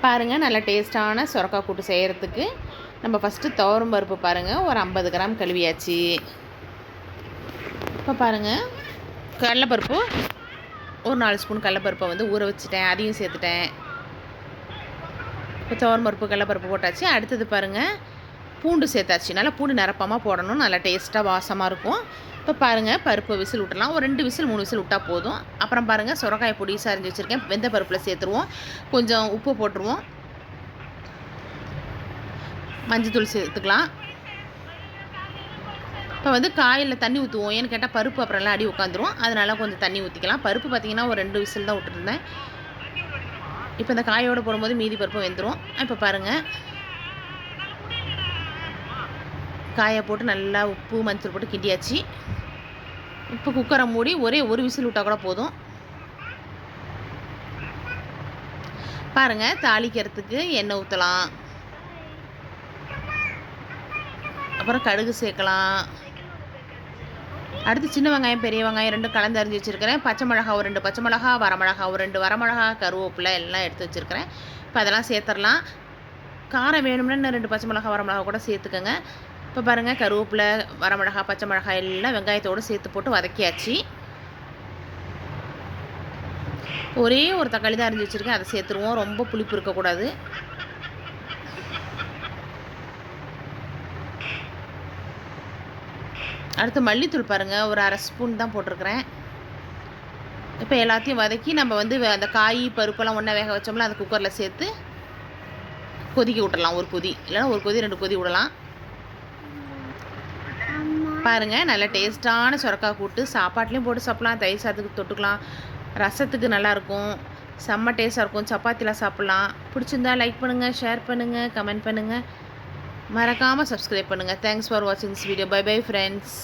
பாருங்கள், நல்ல டேஸ்ட்டான சுரக்காய் கூட்டு செய்கிறதுக்கு நம்ம ஃபஸ்ட்டு துவரம் பருப்பு பாருங்கள் ஒரு 50 கிராம் கழுவியாச்சு. இப்போ பாருங்கள், கடலைப்பருப்பு ஒரு 4 ஸ்பூன் கடலைப்பருப்பை வந்து ஊற வச்சுட்டேன், அதையும் சேர்த்துட்டேன். இப்போ துவரம் பருப்பு கடலைப்பருப்பு போட்டாச்சு. அடுத்தது பாருங்கள், பூண்டு சேர்த்தாச்சு. நல்லா பூண்டு நிரப்பமாக போடணும், நல்லா டேஸ்ட்டாக வாசமாக இருக்கும். இப்போ பாருங்கள், பருப்பு விசில் விட்டுலாம். ஒரு 2 விசில் 3 விசில் விட்டால் போதும். அப்புறம் பாருங்கள், சுரக்காயை பொடிசாக அரிஞ்சு வச்சுருக்கேன். வெந்த பருப்பில் சேர்த்துருவோம். கொஞ்சம் உப்பு போட்டுருவோம். மஞ்சத்தூள் சேர்த்துக்கலாம். இப்போ வந்து காயில் தண்ணி ஊற்றுவோம். ஏன்னு கேட்டால் பருப்பு அப்புறம்லாம் அடி உட்காந்துரும். அதனால் கொஞ்சம் தண்ணி ஊற்றிக்கலாம். பருப்பு பார்த்திங்கன்னா ஒரு 2 விசில் தான் விட்டுருந்தேன். இப்போ இந்த காயோடு போடும்போது மீதி பருப்பு வெந்துடும். இப்போ பாருங்கள், காயை போட்டு நல்லா உப்பு மஞ்சள் போட்டு கிண்டியாச்சு. இப்போ குக்கரை மூடி ஒரே ஒரு விசில் விட்டால் கூட போதும். பாருங்கள், தாளிக்கிறதுக்கு எண்ணெய் ஊற்றலாம். அப்புறம் கடுகு சேர்க்கலாம். அடுத்து சின்ன வெங்காயம் பெரிய வெங்காயம் 2 கலந்து அரிஞ்சு வச்சுருக்கிறேன். பச்சை மிளகா ஒரு 2 பச்சை மிளகா, வரமிளகா ஒரு 2 வரமிளகா, கருவேப்பிலை எல்லாம் எடுத்து வச்சுருக்கிறேன். இப்போ அதெல்லாம் சேர்த்துடலாம். காரம் வேணும்னா இன்னும் 2 பச்சை மிளகா வரமிளகா கூட சேர்த்துக்கோங்க. இப்போ பாருங்கள், கருவேப்பிலை, வரமிளகா, பச்சை மிளகாய் எல்லாம் வெங்காயத்தோடு சேர்த்து போட்டு வதக்கியாச்சு. ஒரே ஒரு தக்காளி தான் அரிஞ்சு வச்சுருக்கேன், அதை சேர்த்துருவோம். ரொம்ப புளிப்பு இருக்கக்கூடாது. அடுத்து மல்லித்தூள் பாருங்கள், ஒரு 1/2 ஸ்பூன் தான் போட்டிருக்கிறேன். இப்போ எல்லாத்தையும் வதக்கி நம்ம வந்து அந்த காய் பருப்பெல்லாம் ஒன்றா வேக வச்சோம்ல, அந்த குக்கரில் சேர்த்து கொதிக்க விட்டுடலாம். ஒரு கொதி இல்லைன்னா ஒரு கொதி 2 கொதி விடலாம். பாருங்கள், நல்ல டேஸ்ட்டான சுரக்காய் கூட்டு சாப்பாட்லேயும் போட்டு சாப்பிட்லாம், தயிர் சாதத்துக்கு தொட்டுக்கலாம், ரசத்துக்கு நல்லாயிருக்கும், செம்ம டேஸ்ட்டாக இருக்கும். சப்பாத்திலாம் சாப்பிட்லாம். பிடிச்சிருந்தா லைக் பண்ணுங்கள், ஷேர் பண்ணுங்கள், கமெண்ட் பண்ணுங்கள், மறக்காமல் சப்ஸ்கிரைப் பண்ணுங்கள். தேங்க்ஸ் ஃபார் வாட்சிங் this video. Bye bye friends.